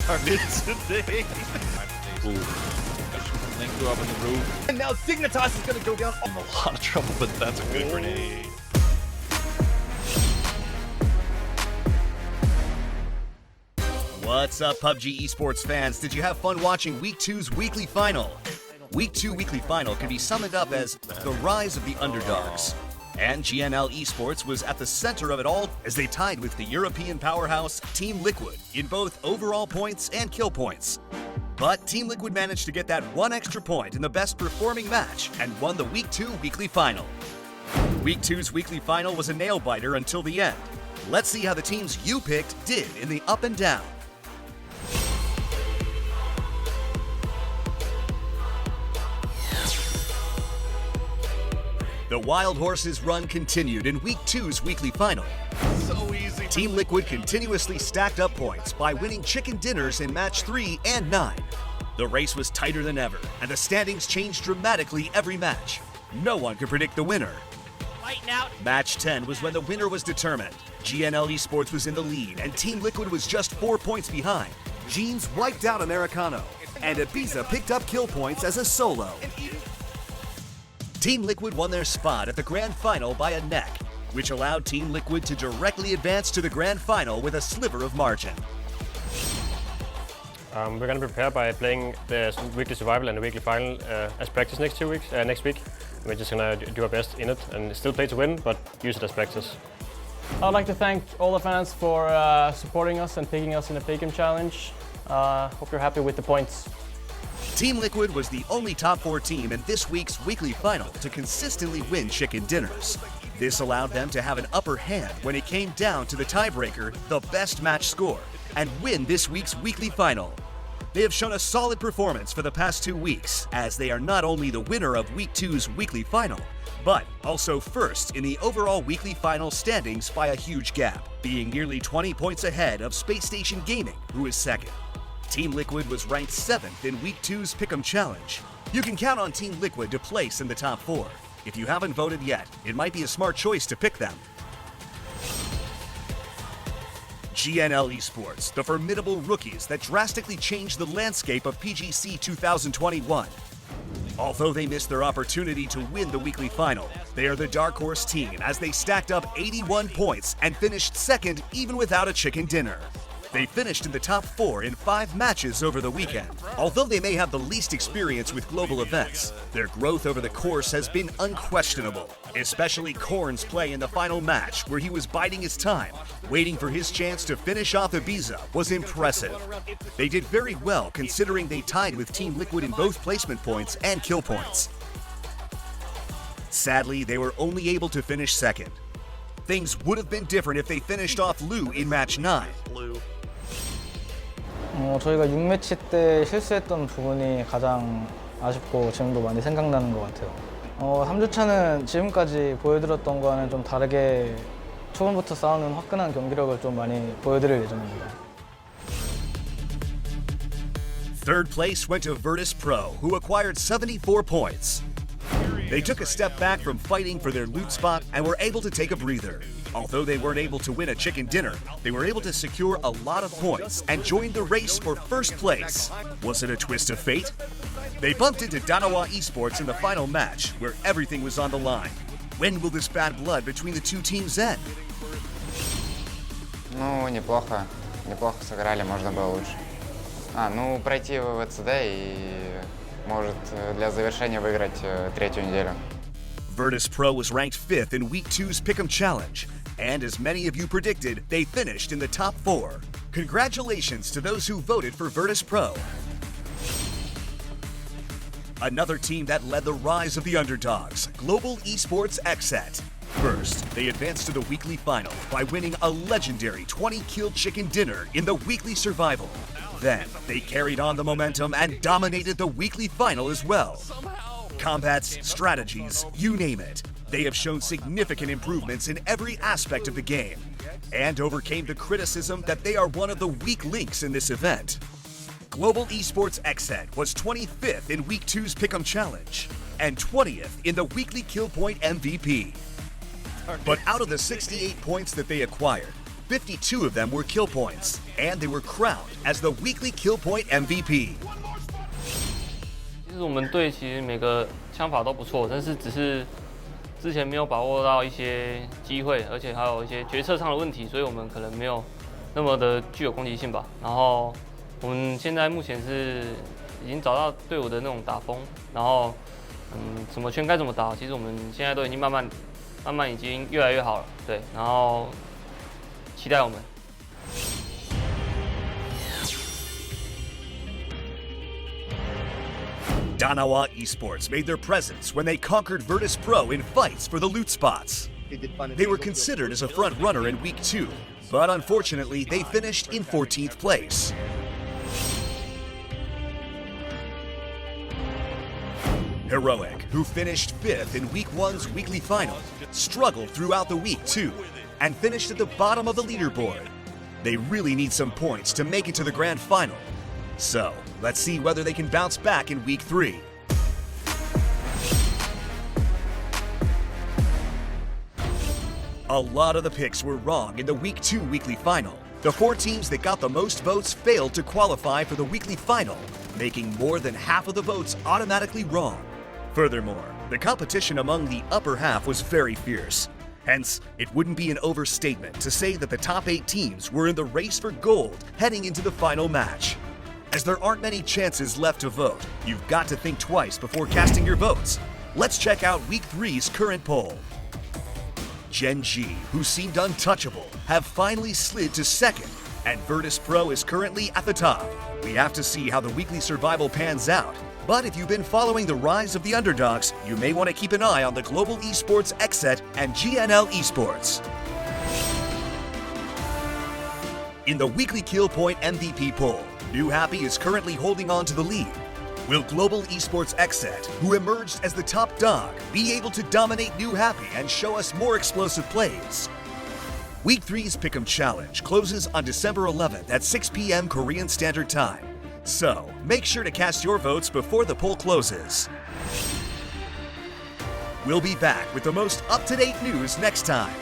started today. Ooh. Link go up on the roof. And now Dignitas is going to go down. I'm in a lot of trouble, but that's a good grenade. What's up, PUBG Esports fans? Did you have fun watching Week 2's weekly final? Week 2 weekly final can be summed up as the rise of the underdogs. And GNL Esports was at the center of it all as they tied with the European powerhouse Team Liquid in both overall points and kill points. But Team Liquid managed to get that one extra point in the best performing match and won the Week 2 weekly final. Week 2's weekly final was a nail-biter until the end. Let's see how the teams you picked did in the up and down. The Wild Horses run continued in Week 2's weekly final. So easy. Team Liquid continuously stacked up points by winning chicken dinners in Match 3 and 9. The race was tighter than ever, and the standings changed dramatically every match. No one could predict the winner. Lighten out. Match 10 was when the winner was determined. GNL Esports was in the lead, and Team Liquid was just 4 points behind. Jeans wiped out Americano, and Ibiza picked up kill points as a solo. Team Liquid won their spot at the Grand Final by a neck, which allowed Team Liquid to directly advance to the Grand Final with a sliver of margin. We're going to prepare by playing the weekly survival and the weekly final as practice next week. We're just going to do our best in it and still play to win, but use it as practice. I'd like to thank all the fans for supporting us and picking us in the Paycam Challenge. Hope you're happy with the points. Team Liquid was the only top 4 team in this week's weekly final to consistently win chicken dinners. This allowed them to have an upper hand when it came down to the tiebreaker, the best match score, and win this week's weekly final. They have shown a solid performance for the past 2 weeks, as they are not only the winner of Week 2's weekly final, but also first in the overall weekly final standings by a huge gap, being nearly 20 points ahead of Space Station Gaming, who is second. Team Liquid was ranked 7th in Week 2's Pick'em Challenge. You can count on Team Liquid to place in the top 4. If you haven't voted yet, it might be a smart choice to pick them. GNL Esports, the formidable rookies that drastically changed the landscape of PGC 2021. Although they missed their opportunity to win the weekly final, they are the dark horse team as they stacked up 81 points and finished second even without a chicken dinner. They finished in the top 4 in 5 matches over the weekend. Although they may have the least experience with global events, their growth over the course has been unquestionable, especially Korn's play in the final match where he was biding his time, waiting for his chance to finish off Ibiza was impressive. They did very well considering they tied with Team Liquid in both placement points and kill points. Sadly, they were only able to finish second. Things would have been different if they finished off Lou in match 9. 저희가 6매치 때 실수했던 부분이 가장 아쉽고 지금도 많이 생각나는 것 같아요. 3주차는 지금까지 보여드렸던 거와는 좀 다르게 초반부터 싸우는 화끈한 경기력을 좀 많이 보여드릴 예정입니다. Third place went to Virtus Pro, who acquired 74 points. They took a step back from fighting for their loot spot and were able to take a breather. Although they weren't able to win a chicken dinner, they were able to secure a lot of points and join the race for first place. Was it a twist of fate? They bumped into Danawa Esports in the final match, where everything was on the line. When will this bad blood between the two teams end? Неплохо. Неплохо сыграли, можно было лучше. Пройти в ВЦД и, может, для завершения выиграть 3-ю неделю. Virtus Pro was ranked 5th in Week 2's Pick'em Challenge, and as many of you predicted, they finished in the top 4. Congratulations to those who voted for Virtus Pro. Another team that led the rise of the underdogs, Global Esports XSET. First, they advanced to the weekly final by winning a legendary 20-kill chicken dinner in the weekly survival. Then, they carried on the momentum and dominated the weekly final as well. Combats, strategies, you name it. They have shown significant improvements in every aspect of the game and overcame the criticism that they are one of the weak links in this event. Global Esports XSET was 25th in Week 2's Pick'em Challenge and 20th in the weekly kill point MVP. But out of the 68 points that they acquired, 52 of them were kill points, and they were crowned as the weekly kill point MVP. 其实我们队其实每个枪法都不错，但是只是之前没有把握到一些机会，而且还有一些决策上的问题，所以我们可能没有那么的具有攻击性吧。然后我们现在目前是已经找到队伍的那种打风，然后什么圈该怎么打，其实我们现在都已经慢慢已经越来越好了，对，然后期待我们。Danawa Esports made their presence when they conquered Virtus Pro in fights for the loot spots. They were considered as a front runner in Week 2, but unfortunately they finished in 14th place. Heroic, who finished 5th in Week 1's weekly final, struggled throughout the week too, and finished at the bottom of the leaderboard. They really need some points to make it to the grand final. So, let's see whether they can bounce back in Week 3. A lot of the picks were wrong in the Week 2 weekly final. The 4 teams that got the most votes failed to qualify for the weekly final, making more than half of the votes automatically wrong. Furthermore, the competition among the upper half was very fierce. Hence, it wouldn't be an overstatement to say that the top 8 teams were in the race for gold heading into the final match. As there aren't many chances left to vote, you've got to think twice before casting your votes. Let's check out Week 3's current poll. Gen G, who seemed untouchable, have finally slid to 2nd, and Virtus Pro is currently at the top. We have to see how the weekly survival pans out. But if you've been following the rise of the underdogs, you may want to keep an eye on the Global Esports XSET and GNL Esports. In the weekly kill point MVP poll, New Happy is currently holding on to the lead. Will Global Esports XSET, who emerged as the top dog, be able to dominate New Happy and show us more explosive plays? Week 3's Pick'em Challenge closes on December 11th at 6 p.m. Korean Standard Time. So, make sure to cast your votes before the poll closes. We'll be back with the most up-to-date news next time.